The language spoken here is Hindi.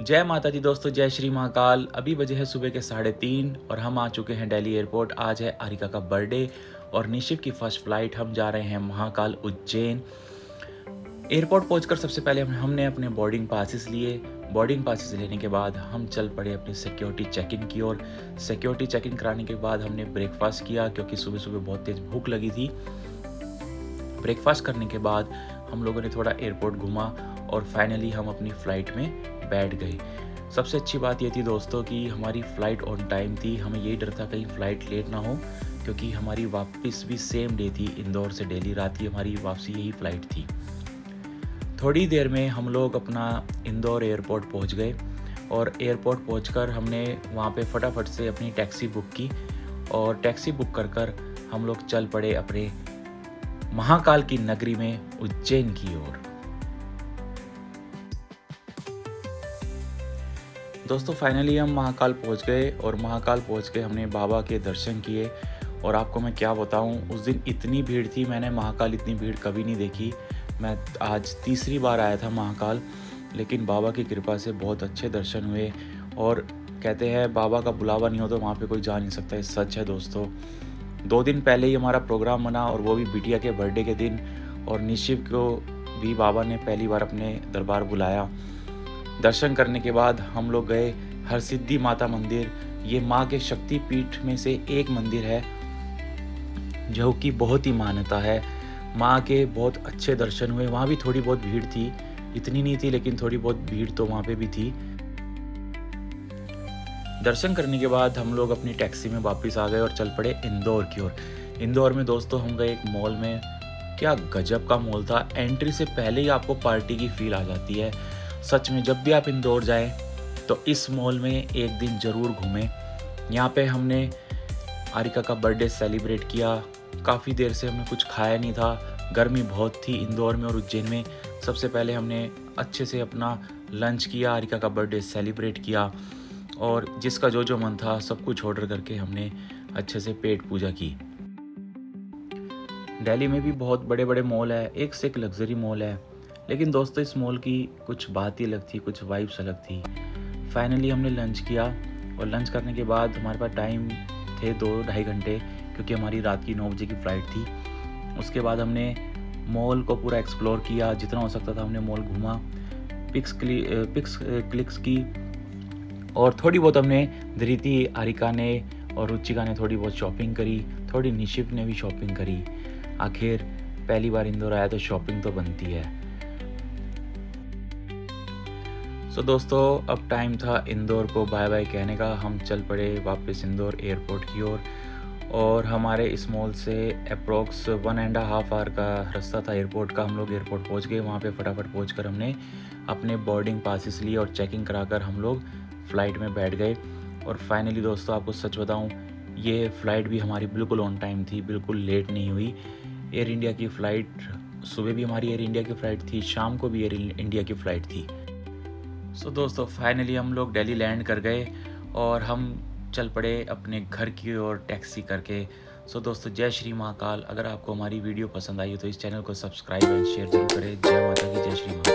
जय माता दी दोस्तों, जय श्री महाकाल। अभी बजे है सुबह के 3:30 और हम आ चुके हैं दिल्ली एयरपोर्ट। आज है आरिका का बर्थडे और निशिव की फर्स्ट फ्लाइट। हम जा रहे हैं महाकाल उज्जैन। एयरपोर्ट पहुंचकर सबसे पहले हमने अपने बोर्डिंग पासेस लिए। बोर्डिंग पासेस लेने के बाद हम चल पड़े अपनी सिक्योरिटी चेक इन की ओर। सिक्योरिटी चेक इन कराने के बाद हमने ब्रेकफास्ट किया क्योंकि सुबह सुबह बहुत तेज़ भूख लगी थी। ब्रेकफास्ट करने के बाद हम लोगों ने थोड़ा एयरपोर्ट घूमा और फाइनली हम अपनी फ़्लाइट में बैठ गए। सबसे अच्छी बात ये थी दोस्तों कि हमारी फ़्लाइट ऑन टाइम थी। हमें यही डर था कहीं फ़्लाइट लेट ना हो, क्योंकि हमारी वापस भी सेम डे थी। इंदौर से दिल्ली रात की हमारी वापसी यही फ़्लाइट थी। थोड़ी देर में हम लोग अपना इंदौर एयरपोर्ट पहुंच गए और एयरपोर्ट पहुंचकर हमने वहां पे फटाफट से अपनी टैक्सी बुक की और टैक्सी बुक कर हम लोग चल पड़े अपने महाकाल की नगरी में उज्जैन की ओर। दोस्तों फाइनली हम महाकाल पहुंच गए और महाकाल पहुंच के हमने बाबा के दर्शन किए। और आपको मैं क्या बताऊं, उस दिन इतनी भीड़ थी, मैंने महाकाल इतनी भीड़ कभी नहीं देखी। मैं आज तीसरी बार आया था महाकाल, लेकिन बाबा की कृपा से बहुत अच्छे दर्शन हुए। और कहते हैं बाबा का बुलावा नहीं हो तो वहाँ पे कोई जा नहीं सकता। ये सच है दोस्तों। 2 दिन पहले ही हमारा प्रोग्राम बना और वो भी बिटिया के बर्थडे के दिन, और निशिव को भी बाबा ने पहली बार अपने दरबार बुलाया। दर्शन करने के बाद हम लोग गए हरसिद्धि माता मंदिर। ये माँ के शक्तिपीठ में से एक मंदिर है जो कि बहुत ही मान्यता है। माँ के बहुत अच्छे दर्शन हुए। वहाँ भी थोड़ी बहुत भीड़ थी, इतनी नहीं थी लेकिन थोड़ी बहुत भीड़ तो वहाँ पे भी थी। दर्शन करने के बाद हम लोग अपनी टैक्सी में वापस आ गए और चल पड़े इंदौर की ओर। इंदौर में दोस्तों हम गए एक मॉल में। क्या गजब का मॉल था। एंट्री से पहले ही आपको पार्टी की फील आ जाती है। सच में जब भी आप इंदौर जाएं तो इस मॉल में एक दिन ज़रूर घूमें। यहाँ पे हमने आरिका का बर्थडे सेलिब्रेट किया। काफ़ी देर से हमने कुछ खाया नहीं था, गर्मी बहुत थी इंदौर में और उज्जैन में। सबसे पहले हमने अच्छे से अपना लंच किया, आरिका का बर्थडे सेलिब्रेट किया और जिसका जो मन था सब कुछ ऑर्डर करके हमने अच्छे से पेट पूजा की। दिल्ली में भी बहुत बड़े बड़े मॉल है, एक से एक लग्जरी मॉल है, लेकिन दोस्तों इस मॉल की कुछ बात ही अलग थी, कुछ वाइब्स अलग थी। फाइनली हमने लंच किया और लंच करने के बाद हमारे पास टाइम थे 2-2.5 घंटे, क्योंकि हमारी रात की 9 बजे की फ़्लाइट थी। उसके बाद हमने मॉल को पूरा एक्सप्लोर किया, जितना हो सकता था हमने मॉल घूमा, पिक्स क्लिक्स की और थोड़ी बहुत हमने धृति, आरिका ने और रुचिका ने थोड़ी बहुत शॉपिंग करी, थोड़ी निशिव ने भी शॉपिंग करी। आखिर पहली बार इंदौर आया तो शॉपिंग तो बनती है। सो दोस्तों अब टाइम था इंदौर को बाय बाय कहने का। हम चल पड़े वापस इंदौर एयरपोर्ट की ओर और हमारे इस मॉल से अप्रोक्स 1.5 आवर का रास्ता था एयरपोर्ट का। हम लोग एयरपोर्ट पहुंच गए। वहां पे फटाफट पहुंचकर हमने अपने बोर्डिंग पासेस लिए और चेकिंग कराकर हम लोग फ़्लाइट में बैठ गए। और फाइनली दोस्तों आपको सच बताऊं, ये फ़्लाइट भी हमारी बिल्कुल ऑन टाइम थी, बिल्कुल लेट नहीं हुई। एयर इंडिया की फ़्लाइट, सुबह भी हमारी एयर इंडिया की फ़्लाइट थी, शाम को भी एयर इंडिया की फ़्लाइट थी। सो दोस्तों फाइनली हम लोग दिल्ली लैंड कर गए और हम चल पड़े अपने घर की ओर टैक्सी करके। सो दोस्तों जय श्री महाकाल। अगर आपको हमारी वीडियो पसंद आई हो तो इस चैनल को सब्सक्राइब एंड शेयर जरूर करें। जय माता की, जय श्री महाकाल।